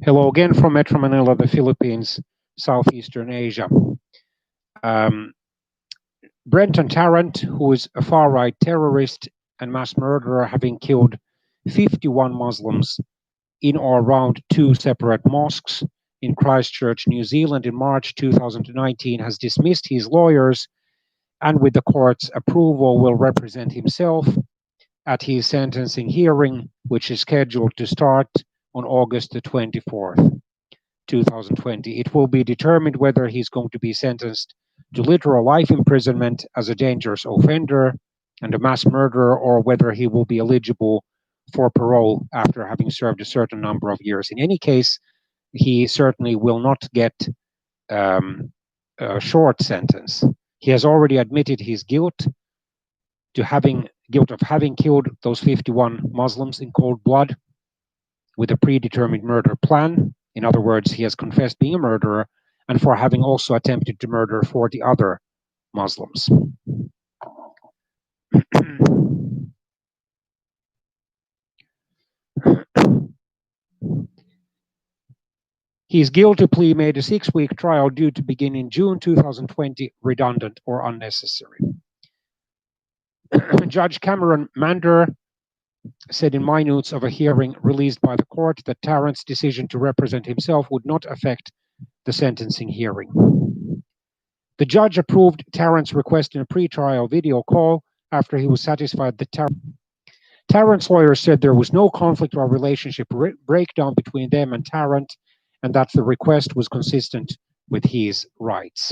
Hello again from Metro Manila, the Philippines, Southeastern Asia. Um, Brenton Tarrant, who is a far-right terrorist and mass murderer, having killed 51 Muslims in or around two separate mosques in Christchurch, New Zealand in March 2019, has dismissed his lawyers and with the court's approval will represent himself at his sentencing hearing, which is scheduled to start on August the 24th. 2020. It will be determined whether he's going to be sentenced to literal life imprisonment as a dangerous offender and a mass murderer, or whether he will be eligible for parole after having served a certain number of years. In any case, he certainly will not get a short sentence. He has already admitted his guilt of having killed those 51 Muslims in cold blood with a predetermined murder plan. In other words, he has confessed being a murderer and for having also attempted to murder 40 other Muslims. His guilty plea made a 6-week trial due to begin in June 2020 redundant or unnecessary. Judge Cameron Mander said in minutes of a hearing released by the court that Tarrant's decision to represent himself would not affect the sentencing hearing. The judge approved Tarrant's request in a pre-trial video call after he was satisfied that Tarrant's lawyers said there was no conflict or relationship breakdown between them and Tarrant, and that the request was consistent with his rights.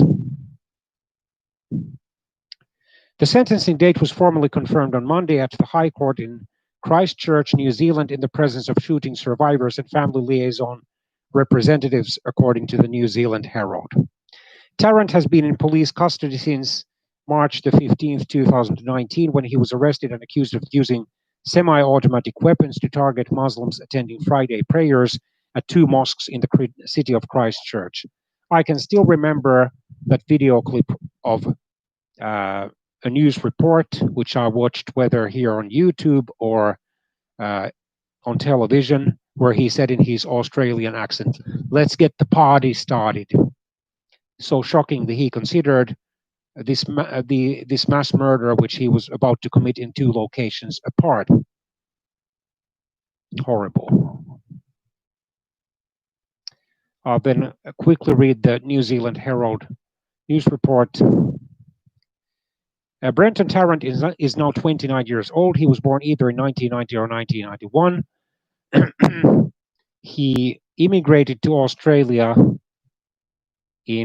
The sentencing date was formally confirmed on Monday at the High Court in Christchurch, New Zealand, in the presence of shooting survivors and family liaison representatives, according to the New Zealand Herald. Tarrant has been in police custody since March the 15th, 2019, when he was arrested and accused of using semi-automatic weapons to target Muslims attending Friday prayers at two mosques in the city of Christchurch. I can still remember that video clip of a news report, which I watched whether here on YouTube or on television, where he said in his Australian accent, "Let's get the party started." So shocking that he considered this mass murder, which he was about to commit in two locations apart. Horrible. I'll then quickly read the New Zealand Herald news report. Brenton Tarrant is now 29 years old. He was born either in 1990 or 1991. He immigrated to Australia to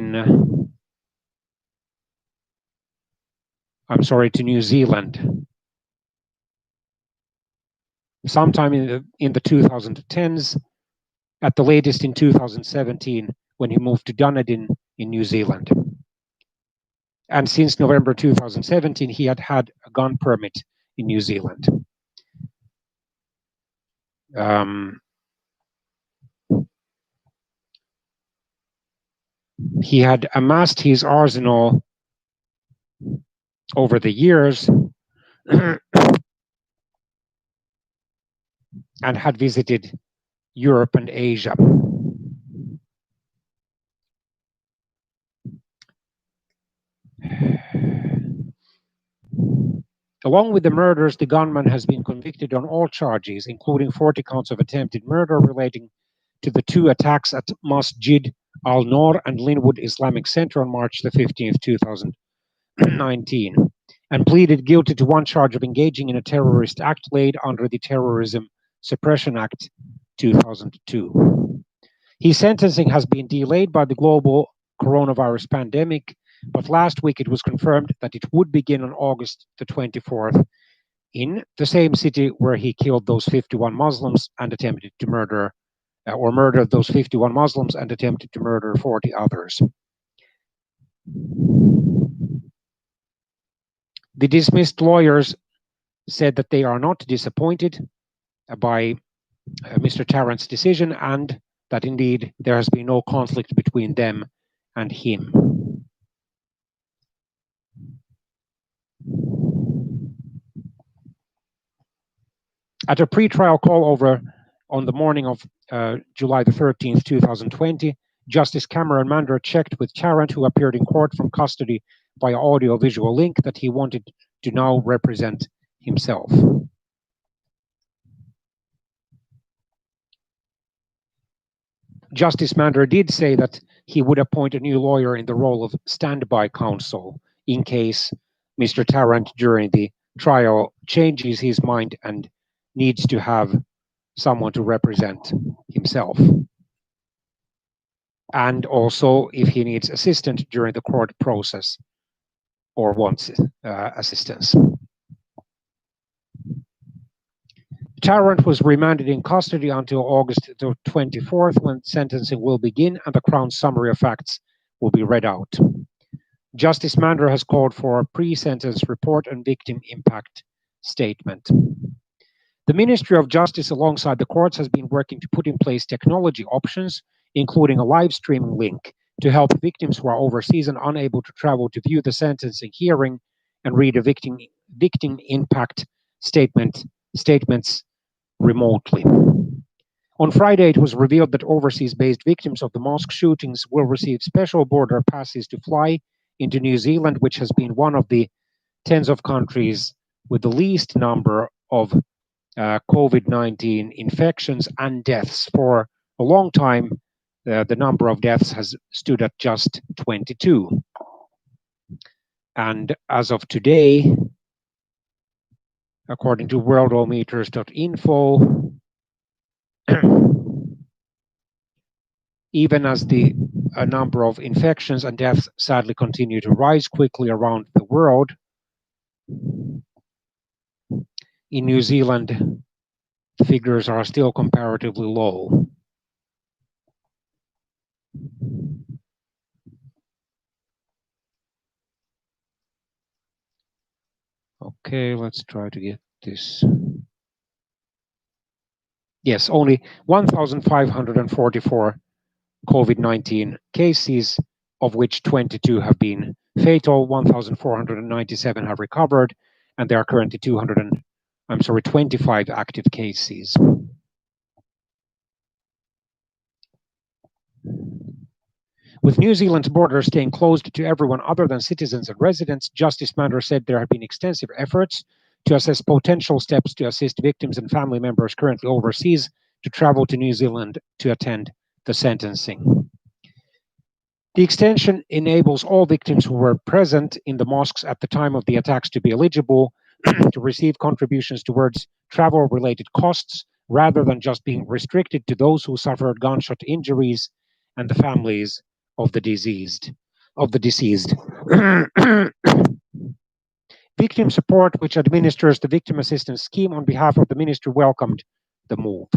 New Zealand sometime in the 2010s, at the latest in 2017, when he moved to Dunedin in New Zealand. And since November 2017, he had a gun permit in New Zealand. He had amassed his arsenal over the years and had visited Europe and Asia. Along with the murders, the gunman has been convicted on all charges, including 40 counts of attempted murder relating to the two attacks at Masjid Al-Noor and Linwood Islamic Center on March the 15th, 2019, and pleaded guilty to one charge of engaging in a terrorist act laid under the Terrorism Suppression Act 2002. His sentencing has been delayed by the global coronavirus pandemic, but last week it was confirmed that it would begin on August the 24th in the same city where he killed those 51 Muslims and attempted to murdered those 51 Muslims and attempted to murder 40 others. The dismissed lawyers said that they are not disappointed by Mr. Tarrant's decision, and that indeed there has been no conflict between them and him. At a pre-trial call on the morning of July the 13th, 2020, Justice Cameron Mander checked with Tarrant, who appeared in court from custody by audio-visual link, that he wanted to now represent himself. Justice Mander did say that he would appoint a new lawyer in the role of standby counsel in case Mr. Tarrant during the trial changes his mind and needs to have someone to represent himself. And also if he needs assistance during the court process or wants assistance. Tarrant was remanded in custody until August the 24th, when sentencing will begin and the Crown's summary of facts will be read out. Justice Mander has called for a pre-sentence report and victim impact statement. The Ministry of Justice, alongside the courts, has been working to put in place technology options, including a live streaming link, to help victims who are overseas and unable to travel to view the sentencing hearing and read a victim impact statements remotely. On Friday, it was revealed that overseas-based victims of the mosque shootings will receive special border passes to fly into New Zealand, which has been one of the tens of countries with the least number of COVID-19 infections and deaths. For a long time, the number of deaths has stood at just 22. And as of today, according to worldometers.info, even as the number of infections and deaths sadly continue to rise quickly around the world, in New Zealand, figures are still comparatively low. Okay, let's try to get this. Yes, only 1,544 COVID-19 cases, of which 22 have been fatal, 1,497 have recovered, and there are currently 25 active cases. With New Zealand's borders staying closed to everyone other than citizens and residents, Justice Mander said there have been extensive efforts to assess potential steps to assist victims and family members currently overseas to travel to New Zealand to attend the sentencing. The extension enables all victims who were present in the mosques at the time of the attacks to be eligible to receive contributions towards travel-related costs, rather than just being restricted to those who suffered gunshot injuries and the families of the deceased. Victim Support, which administers the Victim Assistance Scheme on behalf of the ministry, welcomed the move.